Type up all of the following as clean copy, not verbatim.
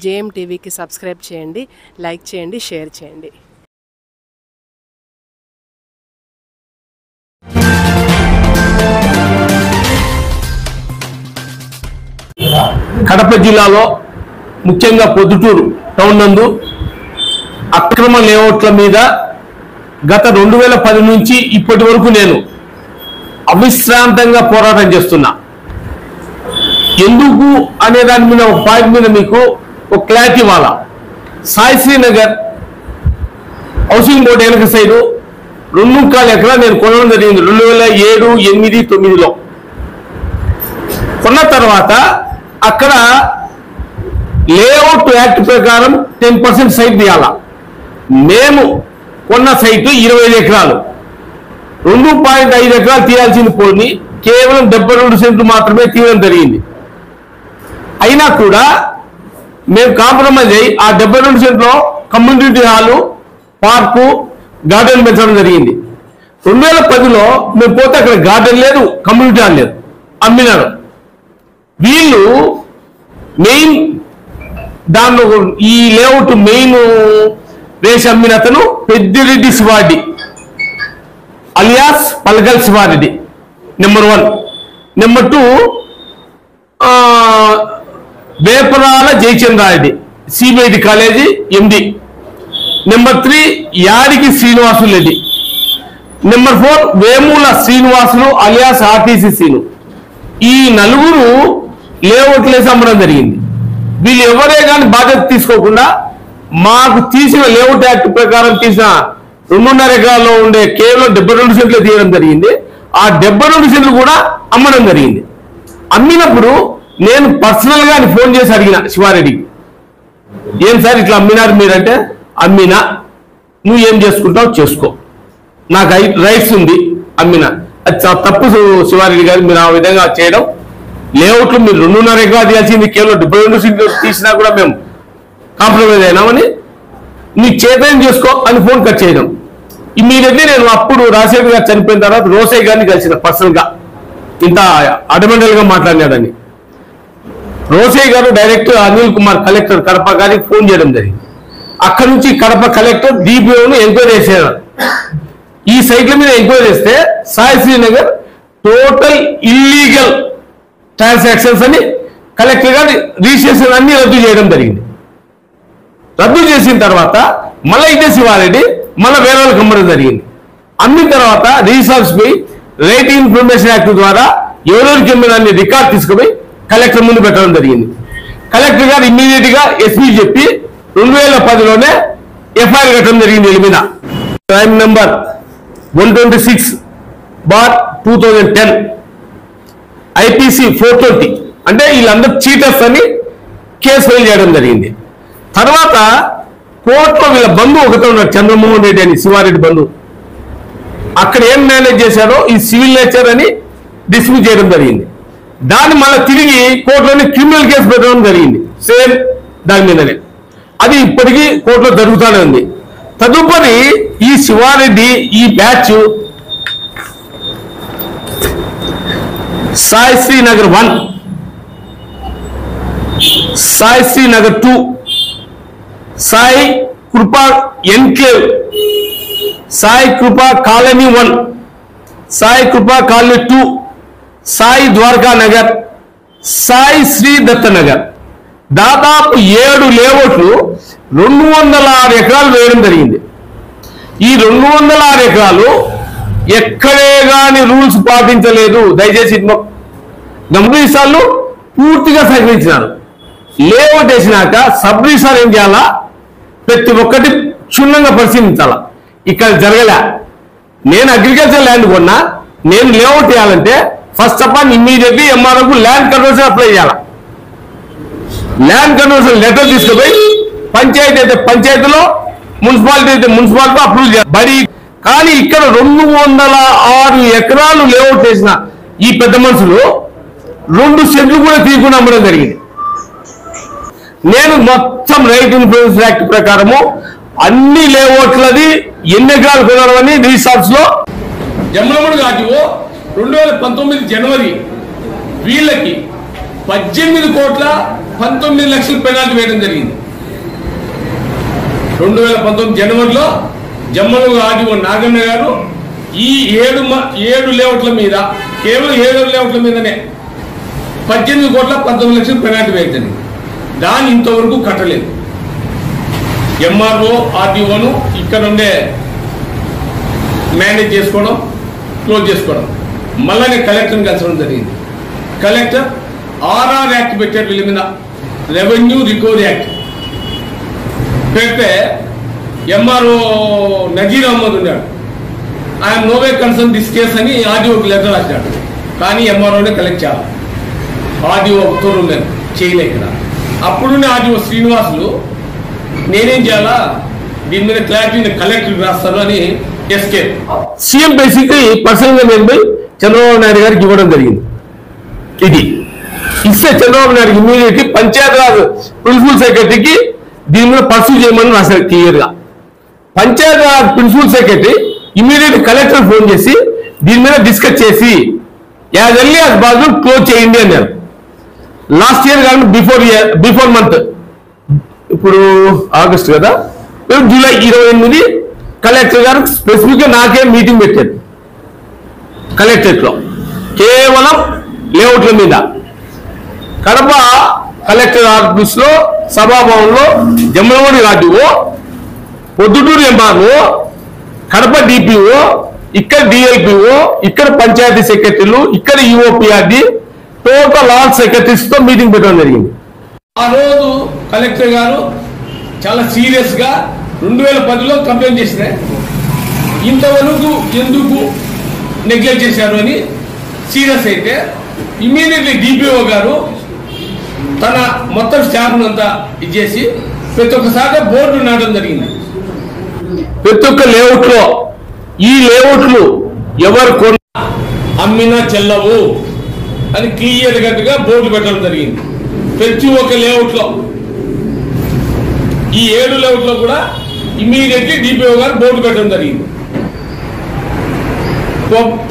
JM టీవీకి subscribe చేయండి, like చేయండి, షేర్ చేయండి. కడప జిల్లాలో ముఖ్యంగా పొద్దుటూరు టౌన్ నందు అక్రమ లేఅవుట్ల మీద గత 2010 నుంచి ఇప్పటి వరకు నేను అవిశ్రాంతంగా పోరాటం చేస్తున్నా. ఎందుకు అనే దాని మీద ఒక పాయింట్ మీద మీకు ఒక క్లారిటీ ఇవ్వాలా. సాయి నగర్ హౌసింగ్ బోర్డు వెనక సైడు 2.25 ఎకరాలు నేను కొనడం జరిగింది 2007, 8, 9లో. కొన్న తర్వాత అక్కడ లేఅవుట్ యాక్ట్ ప్రకారం 10% సైట్ తీయాలా. మేము కొన్న సైటు 25 ఎకరాలు, 2.5 ఎకరాలు తీయాల్సింది పోని కేవలం 72 సెంట్లు మాత్రమే తీయడం జరిగింది. అయినా కూడా మేము కాంప్రమైజ్ అయ్యి ఆ 72 సెంట్లో కమ్యూనిటీ హాలు, పార్కు, గార్డెన్ పెంచడం జరిగింది. 2010లో మేము పోతే అక్కడ గార్డెన్ లేదు, కమ్యూనిటీ హాల్ లేదు, అమ్మినారు. వీళ్ళు మెయిన్ దానిలో ఈ లేఅవుట్ మెయిన్ వేసి అమ్మిన అతను Peddireddy Sivareddy alias Palgal Sivareddy number 1. Number 2 Veparala Jayachandrareddy CBIT college MD. Number 3 Yadiki Srinivasulu Reddy. Number 4 Vemula Srinivasulu alias RTC Seenu. ఈ 4 లేఅవుట్లు వేసి అమ్మడం జరిగింది. వీళ్ళు ఎవరే కానీ బాధ్యత తీసుకోకుండా మాకు తీసిన లేఅవుట్ యాక్ట్ ప్రకారం తీసిన 2.5 ఎకరాల్లో ఉండే కేవలం 72 సెంట్లు తీయడం జరిగింది. ఆ 72 సెంట్లు కూడా అమ్మడం జరిగింది. అమ్మినప్పుడు నేను పర్సనల్ గా ఫోన్ చేసి అడిగిన శివారెడ్డికి, ఏం సార్ ఇట్లా అమ్మినారు మీరంటే, అమ్మినా నువ్వు ఏం చేసుకుంటావు చేసుకో, నాకు రైట్స్ ఉంది, అమ్మినా. అది తప్పు శివారెడ్డి గారు, మీరు ఆ విధంగా చేయడం. లేఅవుట్లు మీరు 2.5 ఎకరాలు తీయాల్సింది కేవలం 72 సెంట్లు తీసినా కూడా మేము కాంప్రమైజ్ అయినామని, నీ చేతనం చేసుకో అని ఫోన్ కట్ చేయడం. ఇమ్మీడియట్లీ నేను అప్పుడు రాజశేఖర్ గారు చనిపోయిన తర్వాత రోసయ్య గారిని కలిసిన పర్సనల్ గా, ఇంత అడమెంటల్ గా మాట్లాడినాడని. రోసయ్య గారు డైరెక్ట్ అనిల్ కుమార్ కలెక్టర్ కడప గారికి ఫోన్ చేయడం జరిగింది. అక్కడి నుంచి కడప కలెక్టర్ డిపిఓను ఎంక్వైరీ చేశారు. ఈ సైట్ల మీద ఎంక్వైరీ చేస్తే Sai Srinagar total illegal transactions అని కలెక్టర్ గారు రిజిస్ట్రేషన్ అన్ని రద్దు చేయడం జరిగింది. రద్దు చేసిన తర్వాత మళ్ళీ ఇదే శివారెడ్డి మళ్ళీ వేరే వాళ్ళకి అమ్మడం జరిగింది. అమ్మిన తర్వాత రిజిస్టర్స్ పై రైట్ ఇన్ఫర్మేషన్ యాక్ట్ ద్వారా ఎవరెవరికి అమ్మిన రికార్డ్ తీసుకుపోయి కలెక్టర్ ముందు పెట్టడం జరిగింది. కలెక్టర్ గారు ఇమ్మీడియట్ గా ఎస్పీ చెప్పి 2010లోనే ఎఫ్ఐఆర్ కట్టడం జరిగింది. వీళ్ళ మీద క్రైమ్ నెంబర్ 126/2010 IPC 420 అంటే వీళ్ళందరూ చీటర్స్ అని కేసు ఫైల్ చేయడం జరిగింది. తర్వాత కోర్టులో వీళ్ళ బంధువు ఒకటే ఉన్నాడు, చంద్రమోహన్ రెడ్డి అని, శివారెడ్డి బంధువు. అక్కడ ఏం మేనేజ్ చేశారో ఈ సివిల్ నేచర్ అని డిస్మిస్ చేయడం జరిగింది. దాన్ని మళ్ళీ తిరిగి కోర్టులోని క్రిమినల్ కేసు పెట్టడం జరిగింది సేమ్ దాని మీదనే. అది ఇప్పటికీ కోర్టులో జరుగుతూనే ఉంది. తదుపరి ఈ శివారెడ్డి ఈ బ్యాచ్ సాయి శ్రీనగర్ 1, సాయి శ్రీనగర్ 2, సాయి కృపా ఎన్క్లేవ్, సాయి కృపా కాలనీ 1, సాయి కృపా కాలనీ 2, సాయి ద్వారకా నగర్, సాయి శ్రీ దత్త నగర్, దాదాపు 7 లేఅవుట్లు 206 ఎకరాలు వేయడం జరిగింది. ఈ 206 ఎకరాలు ఎక్కడే కానీ రూల్స్ పాటించలేదు. దయచేసి గమనిస్తాను, పూర్తిగా సహకరించినారు. లేఅవుట్ వేసినాక సబ్ రిజిస్ట్రార్ ఏం చేయాలా, ప్రతి ఒక్కటి క్షుణ్ణంగా పరిశీలించాలా. ఇక్కడ జరగలే. నేను అగ్రికల్చర్ ల్యాండ్ కొన్నా, నేను లేఅవుట్ వేయాలంటే ఫస్ట్ ఆఫ్ ఆల్ ఇమ్మీడియట్లీ ఎంఆర్ఓకు ల్యాండ్ కన్వర్షన్ అప్లై చేయాలి. ల్యాండ్ కన్వర్షన్ లెటర్ తీసుకుపోయి పంచాయతీ అయితే పంచాయతీలో, మున్సిపాలిటీ అయితే మున్సిపాలిటీ అప్రూవ్ చేయాలి. కానీ ఇక్కడ 206 ఎకరాలు లేఅవుట్ చేసిన ఈ పెద్ద మనుషులు 2 సెంట్లు కూడా తీయకుండా అమ్మడం జరిగింది. నేను మొత్తం రైట్ ఇన్ఫ్లుయెన్స్ యాక్ట్ ప్రకారము అన్ని లేఅవుట్లది ఎన్ని ఎకరాలు కొనడం అని రిసార్ట్స్ లో జమ్మలమడుగు ఆర్టీఓ 2019 జనవరి వీళ్ళకి 18,00,00,000 19 లక్షలు పెనాల్టీ వేయడం జరిగింది. 2019 జనవరిలో జమ్మలమడుగు ఆర్డీఓ నాగన్న గారు ఈ 7 లేఅవుట్ల మీద, కేవలం 7 లేఅవుట్ల మీదనే 18 కోట్ల 19 లక్షలు పెనాల్టీ వేయడం. దాన్ని ఇంతవరకు కట్టలేదు. ఎంఆర్ఓ ఆర్డీఓను ఇక్కడ ఉండే మేనేజ్ చేసుకోవడం, క్లోజ్ చేసుకోవడం. మళ్ళీ కలెక్టర్ని కలిసడం జరిగింది. కలెక్టర్ ఆర్ఆర్ యాక్ట్ పెట్టారు వీళ్ళ మీద, రెవెన్యూ రికవరీ యాక్ట్ పెడితే ఎంఆర్ఓ నజీర్ అహ్మద్ ఉన్నాడు, ఐఎమ్ నోవే కన్సర్న్ దిస్ కేస్ అని ఆర్డీఓకి లెటర్ రాసినాడు. కానీ ఎంఆర్ఓనే కలెక్ట్ చేయాలి, ఆర్డీఓ తోడు చేయలే ఇక్కడ. అప్పుడున్న ఆర్డీఓ శ్రీనివాసులు నేనేం చేయాలా, దీని మీద క్లారిటీ కలెక్టర్ రాస్తాను అని ఎస్కేప్. సీఎం బేసిక్లీ పర్సనల్ గా నేను చంద్రబాబు నాయుడు గారికి ఇవ్వడం జరిగింది. ఇది ఇస్తే చంద్రబాబు నాయుడు ఇమీడియట్లీ పంచాయతీరాజ్ ప్రిన్సిపల్ సెక్రటరీకి దీని మీద పర్సూ చేయమని రాశారు క్లియర్ గా. Panchayati Raj principal secretary immediate collector phone చేసి దీని మీద డిస్కస్ చేసి as early as possible close చేయండి అన్నారు. లాస్ట్ ఇయర్ కానీ బిఫోర్ మంత్, ఇప్పుడు ఆగస్ట్ కదా, జూలై 28 కలెక్టర్ గారు స్పెసిఫిక్ గా నాకే మీటింగ్ పెట్టారు కలెక్టరేట్ లో, కేవలం లేఅవుట్ల మీద. కడప కలెక్టర్ ఆఫీస్ లో సభాభవన్లో Jammalamadugu RDO, Proddatur MRO, Kadapa DPO, ఇక్కడ డిఎల్పిఓ, ఇక్కడ పంచాయతీ సెక్రటరీలు, ఇక్కడ యుఓపిఆర్డి, టోటల్ ఆల్ సెక్రటరీస్ తో మీటింగ్ పెట్టడం జరిగింది. ఆ రోజు కలెక్టర్ గారు చాలా సీరియస్ గా 2010లో కంప్లైంట్ చేసిన, ఇంతవరకు ఎందుకు నెగ్లెక్ట్ చేశారు అని సీరియస్ అయితే ఇమీడియట్లీ డిపిఓ గారు తన మొత్తం స్టాఫ్ అంతా ఇచ్చేసి ప్రతి ఒక్కసారి బోర్డు నాటడం జరిగింది. ప్రతి ఒక్క లేఅవుట్ లో ఈ లేఅవుట్లు ఎవరు కొన్నా అమ్మినా చెల్లవు అని క్లియర్ గా బోర్డు పెట్టడం జరిగింది. ప్రతి ఒక్క లేఅవుట్ లో, ఈ 7 లేఅవుట్ లో కూడా ఇమీడియట్లీ డిపిఓ గారు బోర్డు పెట్టడం జరిగింది.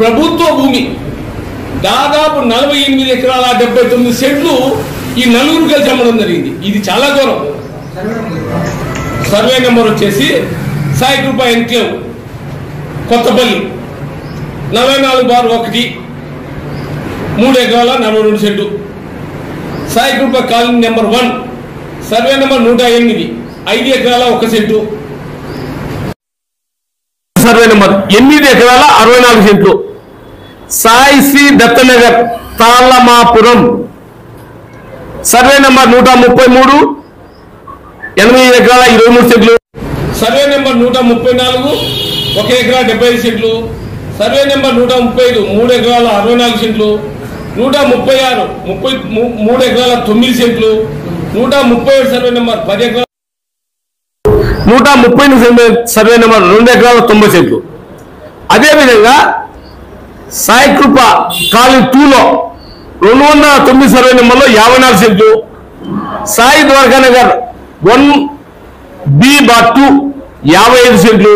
ప్రభుత్వ భూమి దాదాపు 48 ఎకరాల 79 సెంట్లు ఈ నలుగురు కలిసి అమ్మడం జరిగింది. ఇది చాలా ఘోరం. సర్వే నెంబర్ వచ్చేసి సాయికృప ఎన్క్లేవ్ కొత్తపల్లి 44/1 3 ఎకరాల 42 సెంట్లు. సాయికృప కాలనీ నెంబర్ 1 సర్వే నెంబర్ 108 5 ఎకరాల 1 సెంటు. సర్వే నెంబర్ 8 ఎకరాల 64 సెంట్లు. సాయి శ్రీ దత్తనగర్ తాళమాపురం సర్వే నెంబర్ 133 8 ఎకరాల 23 సెంట్లు. సర్వే నెంబర్ 134 1 ఎకరా 75 సెంట్లు. సర్వే నెంబర్ 135 3 ఎకరాల 64 సెంట్లు. 136 3 ఎకరాల 9 సెంట్లు. 137 సర్వే నెంబర్ 10 ఎకరాల 130 సర్వే నెంబర్ 2 ఎకరాల 90 సెంట్లు. అదేవిధంగా సాయికృప కాలనీ 2లో 209 సర్వే నెంబర్లో 54 సెంట్లు. సాయి ద్వారకానగర్ 1B/2 55 సెంట్లు.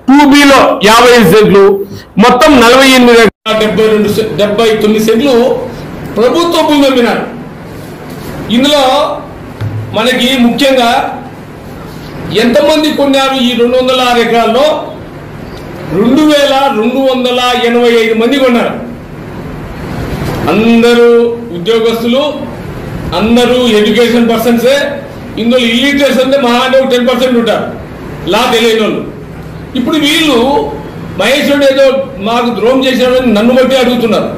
2Bలో 55 సెంట్లు. మొత్తం 79 సెంట్లు ప్రభుత్వ భూమి అమ్మినారు. ఇందులో మనకి ముఖ్యంగా ఎంతమంది కొన్నారు ఈ 206 ఎకరాల్లో? 2285 మంది కొన్నారు. అందరూ ఉద్యోగస్తులు, అందరూ ఎడ్యుకేషన్ పర్సన్సే. ఇందులో ఇల్లిటరేషన్ అంటే మహా అంటే 10% ఉంటారు, లా తెలియని వాళ్ళు. ఇప్పుడు వీళ్ళు మహేశ్వరుడు ఏదో మాకు ద్రోహం చేశాడని నన్ను బట్టి అడుగుతున్నారు.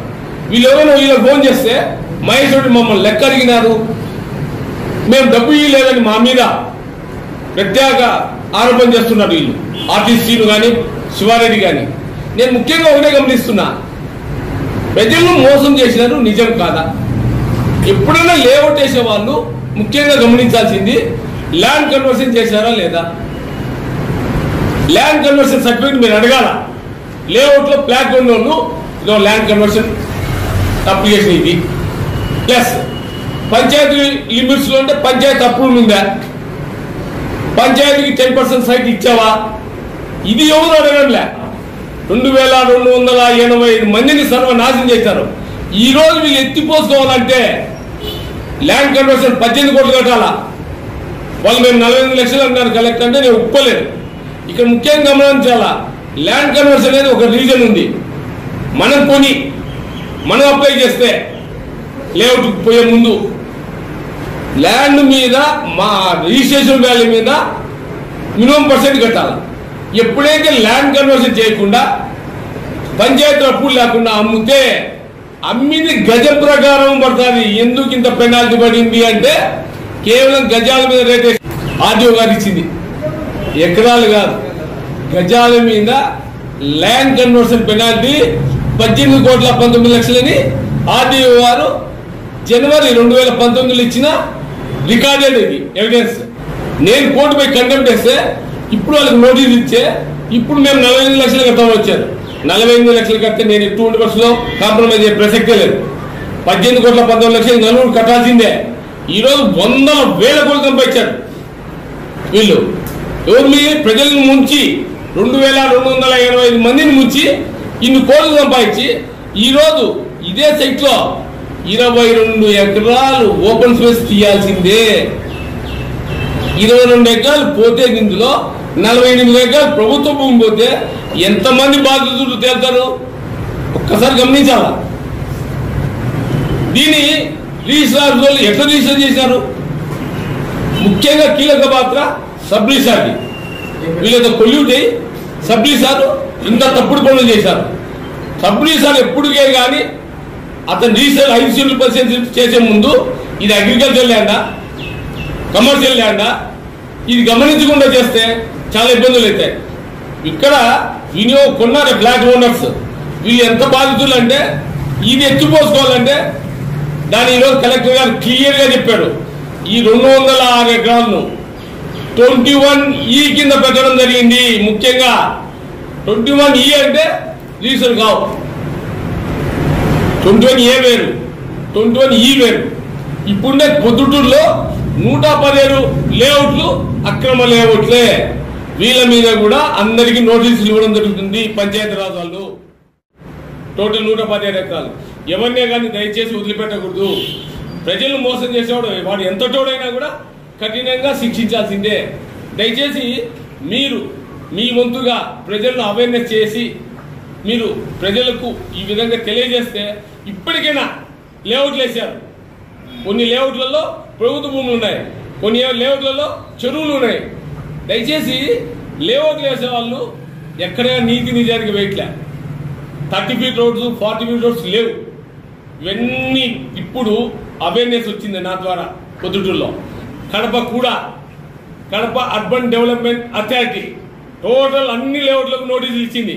వీళ్ళు ఎవరైనా వీళ్ళకి ఫోన్ చేస్తే మహేశ్వరుడు మమ్మల్ని లెక్క అడిగినారు, మేము డబ్బు ఇవ్వలేదని మా మీద ప్రత్యేక ఆరోపణ చేస్తున్నారు వీళ్ళు, ఆర్టీసీలు కానీ శివారెడ్డి కానీ. నేను ముఖ్యంగా ఒకటే గమనిస్తున్నా, ప్రజలను మోసం చేసినారు, నిజం కాదా? ఎప్పుడైనా లేఅవుట్ వేసే వాళ్ళు ముఖ్యంగా గమనించాల్సింది ల్యాండ్ కన్వర్షన్ చేశారా లేదా. ల్యాండ్ కన్వర్షన్ సర్టిఫికేట్ మీరు అడగాల. లేఅవుట్లో ప్లాట్ ఉన్న వాళ్ళు ఇదో ల్యాండ్ కన్వర్షన్ అప్లికేషన్ ఇది, ప్లస్ పంచాయతీ లిమిట్స్ లో అంటే పంచాయతీ అప్రూవల్ ఉందా, పంచాయతీకి 10% సైట్ ఇచ్చావా, ఇది ఎవరు అడగంలే. 2285 మందిని సర్వనాశనం చేశారు. ఈ రోజు వీళ్ళు ఎత్తిపోసుకోవాలంటే ల్యాండ్ కన్వర్షన్ 18 కోట్లు కట్టాలా. వాళ్ళు మేము 48 లక్షలు అన్నారు కలెక్టర్ అంటే నేను ఒప్పుకోలేదు. ఇక్కడ ముఖ్యంగా గమనించాలా, ల్యాండ్ కన్వర్షన్ అనేది ఒక రీజన్ ఉంది. మనం కొని మనం అప్లై చేస్తే లేఅవుట్ పోయే ముందు ల్యాండ్ మీద మా రిజిస్ట్రేషన్ వాల్యూ మీద మినిమం % కట్టాలి. ఎప్పుడైతే ల్యాండ్ కన్వర్షన్ చేయకుండా పంచాయతీ అప్పులు లేకుండా అమ్మితే అమ్మింది గజం ప్రకారం పడుతుంది. ఎందుకు ఇంత పెనాల్టీ పడింది అంటే కేవలం గజాల మీద రేట్ ఆర్డీఓ గారు ఇచ్చింది, ఎకరాలు కాదు గజాల మీద ల్యాండ్ కన్వర్షన్ పెనాల్టీ 18 కోట్ల 19 లక్షలని ఆర్డీఓ గారు జనవరి 2019 ఇచ్చిన రికార్డెడ్ ఇది ఎవిడెన్స్. నేను కోర్టు పోయి కంటెంప్ట్ చేస్తే ఇప్పుడు వాళ్ళకి నోటీస్ ఇచ్చే ఇప్పుడు మేము 48 లక్షలు కట్టామని వచ్చారు. 48 లక్షలు కడితే నేను 2% కాంప్రమైజ్ అయ్యే ప్రసక్తే లేదు. 18 కోట్ల 19 లక్షలు నలుగురు కట్టాల్సిందే. ఈరోజు 100,000 కోట్లు సంపాదించారు వీళ్ళు. ఎవరిని ప్రజలను ముంచి 2285 మందిని ముంచి ఇన్ని కోట్లు సంపాదించి ఈరోజు ఇదే సైట్లో 22 ఎకరాలు ఓపెన్ స్పేస్ తీయాల్సిందే. 22 ఎకరాలు పోతే ఇందులో 48 ఎకరాలు ప్రభుత్వ భూమి పోతే ఎంతమంది బాధితులు తేల్తారు ఒక్కసారి గమనించాలా. దీన్ని రిజిస్ట్రార్ ఎట్లా రిజిస్టర్ చేశారు? ముఖ్యంగా కీలక పాత్ర సబ్ రిజిస్ట్రార్కి. వీళ్ళతో కొల్యూటి సబ్ రిజిస్ట్రార్ ఇంత తప్పుడు పనులు చేశారు. సబ్ రిజిస్ట్రార్ ఎప్పుడుకే కానీ అతను రిజిస్టర్ 5% చేసే ముందు ఇది అగ్రికల్చర్ ల్యాండా కమర్షియల్ ల్యాండా ఇది గమనించకుండా చేస్తే చాలా ఇబ్బందులు అవుతాయి. ఇక్కడ కొన్నారు ఫ్లాట్ ఓనర్స్, వీళ్ళు ఎంత బాధితులు అంటే ఇది ఎత్తిపోసుకోవాలంటే దాని ఈరోజు కలెక్టర్ గారు క్లియర్గా చెప్పాడు. ఈ 206 ఎకరాలను 21E కింద పెట్టడం జరిగింది. ముఖ్యంగా 21E అంటే రిజిస్టర్ కావు, 21A వేరు 21E వేరు. ఇప్పుడునే పొద్దుటూరులో 117 లేఅవుట్లు అక్రమ లేఅవుట్లే. వీళ్ళ మీద కూడా అందరికీ నోటీసులు ఇవ్వడం జరుగుతుంది పంచాయతీరాజ్ వాళ్ళు. టోటల్ 117 ఎకరాలు. ఎవరినే కానీ దయచేసి వదిలిపెట్టకూడదు. ప్రజలను మోసం చేసేవాడు వాడు ఎంత తోడైనా కూడా కఠినంగా శిక్షించాల్సిందే. దయచేసి మీరు మీ వంతుగా ప్రజలను అవేర్నెస్ చేసి మీరు ప్రజలకు ఈ విధంగా తెలియజేస్తే ఇప్పటికైనా లేఅవుట్లు వేశారు. కొన్ని లేఅవుట్లలో ప్రభుత్వ భూములు ఉన్నాయి, కొన్ని లేఅవుట్లలో చెరువులు ఉన్నాయి. దయచేసి లేఅవుట్లు వేసే వాళ్ళు ఎక్కడైనా నీతి నిజానికి వేయట్లే. 30 ఫీట్ రోడ్స్ 40 ఫీట్ రోడ్స్ లేవు. ఇవన్నీ ఇప్పుడు అవేర్నెస్ వచ్చింది నా ద్వారా. పొద్దుటూరులో Kadapa urban development authority total అన్ని లేఅవుట్లకు నోటీసులు ఇచ్చింది.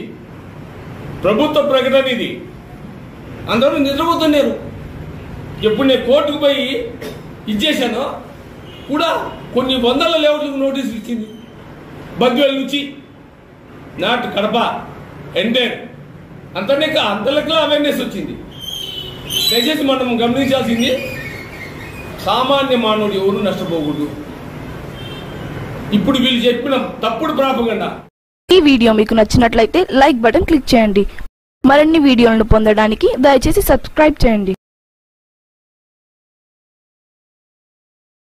ప్రభుత్వ ప్రకటన ఇది. అందరూ నిద్రపోతున్నారు. ఎప్పుడు నేను కోర్టుకు పోయి ఇచ్చేసానో కూడా కొన్ని వందల లేఅవుట్లకు నోటీసులు ఇచ్చింది. బద్వేల్ నుంచి నాట్ కడప ఎండెడ్ అంతలెక్కలో అవేర్నెస్ వచ్చింది. దయచేసి మనం గమనించాల్సింది సామాన్య మానవుడు ఎవరు నష్టపోకూడదు. ఇప్పుడు వీళ్ళు చెప్పిన తప్పుడు ప్రాపగండా. ఈ వీడియో మీకు నచ్చినట్లయితే లైక్ బటన్ క్లిక్ చేయండి. మరిన్ని వీడియోలను పొందడానికి దయచేసి సబ్స్క్రైబ్ చేయండి.